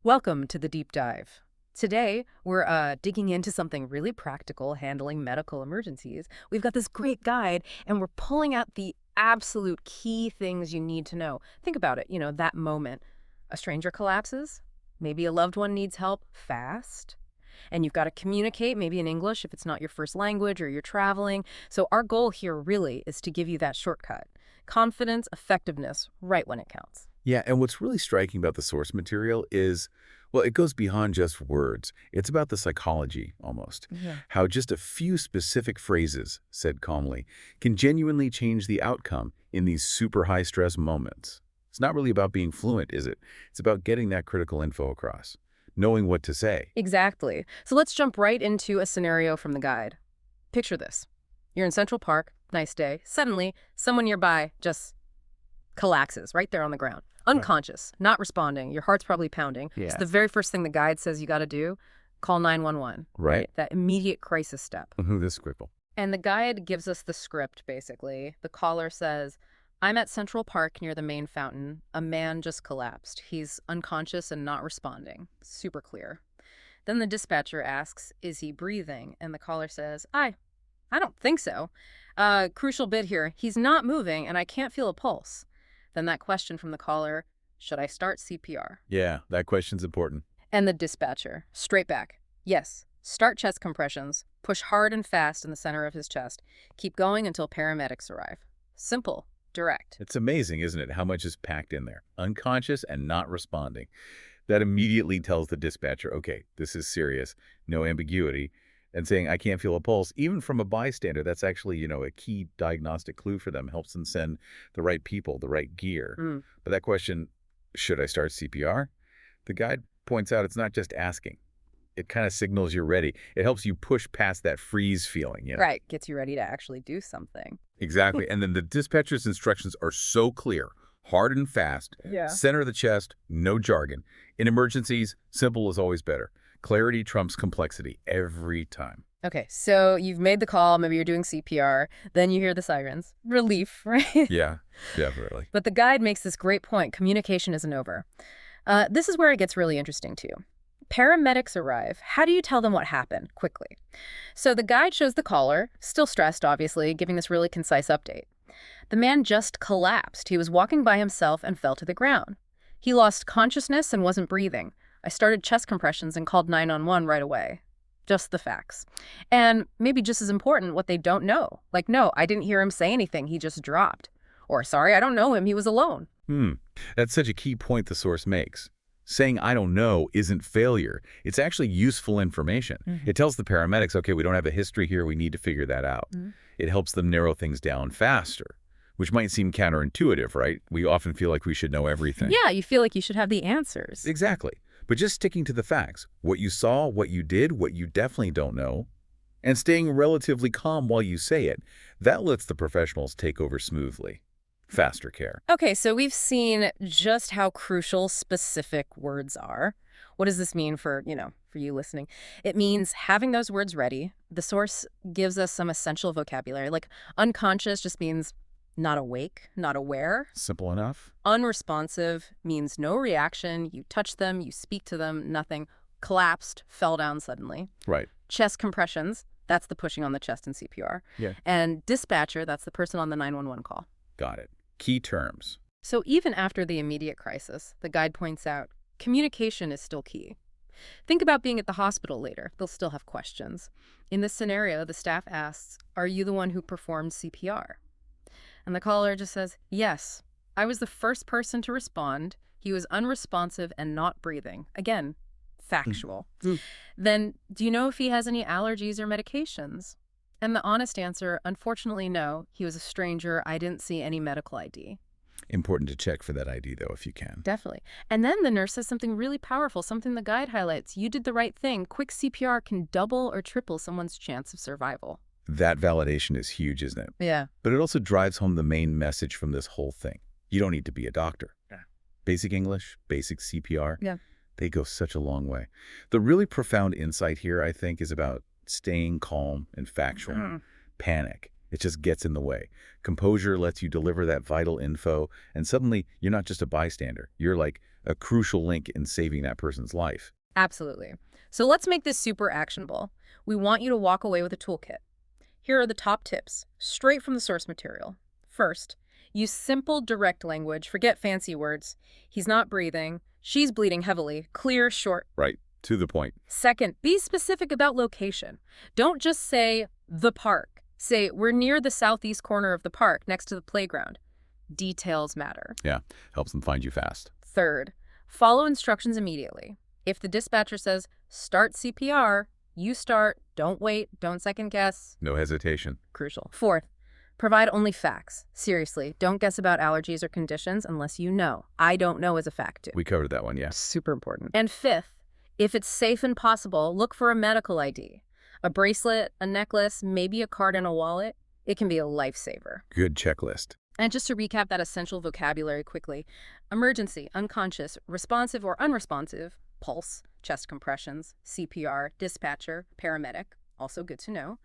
Welcome to the deep dive. Today, we're digging into something really practical, handling medical emergencies. We've got this great guide, and we're pulling out the absolute key things you need to know. Think about it, that moment. A stranger collapses, maybe a loved one needs help fast, and you've got to communicate, maybe in English if it's not your first language or you're traveling. So our goal here really is to give you that shortcut. Confidence, effectiveness, right when it counts. Yeah, and what's really striking about the source material is, well, it goes beyond just words. It's about the psychology, almost. Yeah. How just a few specific phrases, said calmly, can genuinely change the outcome in these super high-stress moments. It's not really about being fluent, is it? It's about getting that critical info across, knowing what to say. Exactly. So let's jump right into a scenario from the guide. Picture this. You're in Central Park, nice day. Suddenly, someone nearby just collapses right there on the ground. Unconscious, not responding. Your heart's probably pounding. Yeah. It's the very first thing the guide says you got to do. Call 911. Right. That immediate crisis step. This squiggle. And the guide gives us the script, basically. The caller says, I'm at Central Park near the main fountain. A man just collapsed. He's unconscious and not responding. Super clear. Then the dispatcher asks, is he breathing? And the caller says, I don't think so. Crucial bit here. He's not moving and I can't feel a pulse. Then that question from the caller, should I start CPR? Yeah, that question's important. And the dispatcher, straight back. Yes, start chest compressions. Push hard and fast in the center of his chest. Keep going until paramedics arrive. Simple, direct. It's amazing, isn't it, how much is packed in there? Unconscious and not responding. That immediately tells the dispatcher, okay, this is serious, no ambiguity. And saying, I can't feel a pulse, even from a bystander, that's actually, a key diagnostic clue for them, helps them send the right people, the right gear. But that question, should I start CPR? The guide points out it's not just asking. It kind of signals you're ready. It helps you push past that freeze feeling. Right, gets you ready to actually do something. Exactly. And then the dispatcher's instructions are so clear, hard and fast, Yeah. center of the chest, no jargon. In emergencies, simple is always better. Clarity trumps complexity every time. Okay, so you've made the call, maybe you're doing CPR, then you hear the sirens. Relief, right? Yeah, definitely. But the guide makes this great point. Communication isn't over. This is where it gets really interesting, too. Paramedics arrive. How do you tell them what happened quickly? So the guide shows the caller, still stressed, obviously, giving this really concise update. The man just collapsed. He was walking by himself and fell to the ground. He lost consciousness and wasn't breathing. I started chest compressions and called 911 right away. Just the facts. And maybe just as important, what they don't know. Like, no, I didn't hear him say anything. He just dropped. Or, sorry, I don't know him. He was alone. That's such a key point the source makes. Saying I don't know isn't failure. It's actually useful information. It tells the paramedics, okay, we don't have a history here. We need to figure that out. It helps them narrow things down faster, which might seem counterintuitive, right? We often feel like we should know everything. Yeah, you feel like you should have the answers. Exactly. But just sticking to the facts, what you saw, what you did, what you definitely don't know, and staying relatively calm while you say it, that lets the professionals take over smoothly. Faster care. Okay, so we've seen just how crucial specific words are. What does this mean for you listening? It means having those words ready. The source gives us some essential vocabulary. Like unconscious just means not awake, not aware. Simple enough. Unresponsive means no reaction. You touch them, you speak to them, nothing. Collapsed, fell down suddenly. Right. Chest compressions, that's the pushing on the chest in CPR. Yeah. And dispatcher, that's the person on the 911 call. Got it. Key terms. So even after the immediate crisis, the guide points out, communication is still key. Think about being at the hospital later. They'll still have questions. In this scenario, the staff asks, are you the one who performed CPR? And the caller just says, yes, I was the first person to respond. He was unresponsive and not breathing. Again, factual. Then, do you know if he has any allergies or medications? And the honest answer, unfortunately, no. He was a stranger. I didn't see any medical ID. Important to check for that ID, though, if you can. Definitely. And then the nurse says something really powerful, something the guide highlights. You did the right thing. Quick CPR can double or triple someone's chance of survival. That validation is huge, isn't it? Yeah. But it also drives home the main message from this whole thing. You don't need to be a doctor. Yeah. Basic English, basic CPR. Yeah. They go such a long way. The really profound insight here, I think, is about staying calm and factual. Panic. It just gets in the way. Composure lets you deliver that vital info, and suddenly you're not just a bystander. You're like a crucial link in saving that person's life. Absolutely. So let's make this super actionable. We want you to walk away with a toolkit. Here are the top tips, straight from the source material. First, use simple, direct language. Forget fancy words. He's not breathing. She's bleeding heavily. Clear, short. Right. To the point. Second, be specific about location. Don't just say the park. Say, we're near the southeast corner of the park, next to the playground. Details matter. Yeah. Helps them find you fast. Third, follow instructions immediately. If the dispatcher says, start CPR, you start. Don't wait. Don't second guess. No hesitation. Crucial. Fourth, provide only facts. Seriously, don't guess about allergies or conditions unless you know. I don't know is a fact, too. We covered that one, yeah. Super important. And fifth, if it's safe and possible, look for a medical ID. A bracelet, a necklace, maybe a card in a wallet. It can be a lifesaver. Good checklist. And just to recap that essential vocabulary quickly, emergency, unconscious, responsive or unresponsive, pulse, chest compressions, CPR, dispatcher, paramedic, also good to know,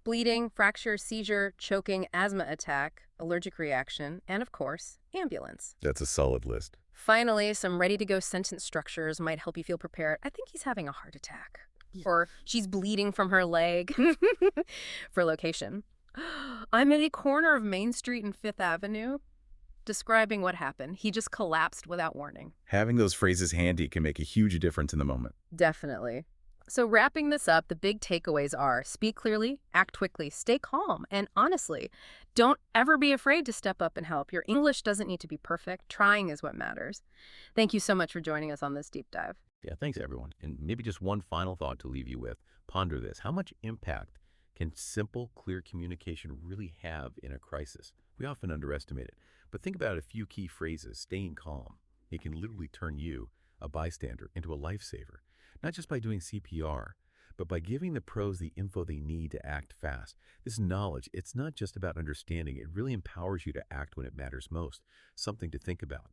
bleeding, fracture, seizure, choking, asthma attack, allergic reaction, and of course, ambulance. That's a solid list. Finally, some ready-to-go sentence structures might help you feel prepared. I think he's having a heart attack. Or she's bleeding from her leg. For location, I'm at a corner of Main Street and Fifth Avenue. Describing what happened. He just collapsed without warning. Having those phrases handy can make a huge difference in the moment. Definitely. So wrapping this up, the big takeaways are speak clearly, act quickly, stay calm, and honestly, don't ever be afraid to step up and help. Your English doesn't need to be perfect. Trying is what matters. Thank you so much for joining us on this deep dive. Yeah, thanks, everyone. And maybe just one final thought to leave you with. Ponder this. How much impact can simple, clear communication really have in a crisis? We often underestimate it. But think about a few key phrases. Staying calm. It can literally turn you, a bystander, into a lifesaver. Not just by doing CPR, but by giving the pros the info they need to act fast. This knowledge, it's not just about understanding. It really empowers you to act when it matters most. Something to think about.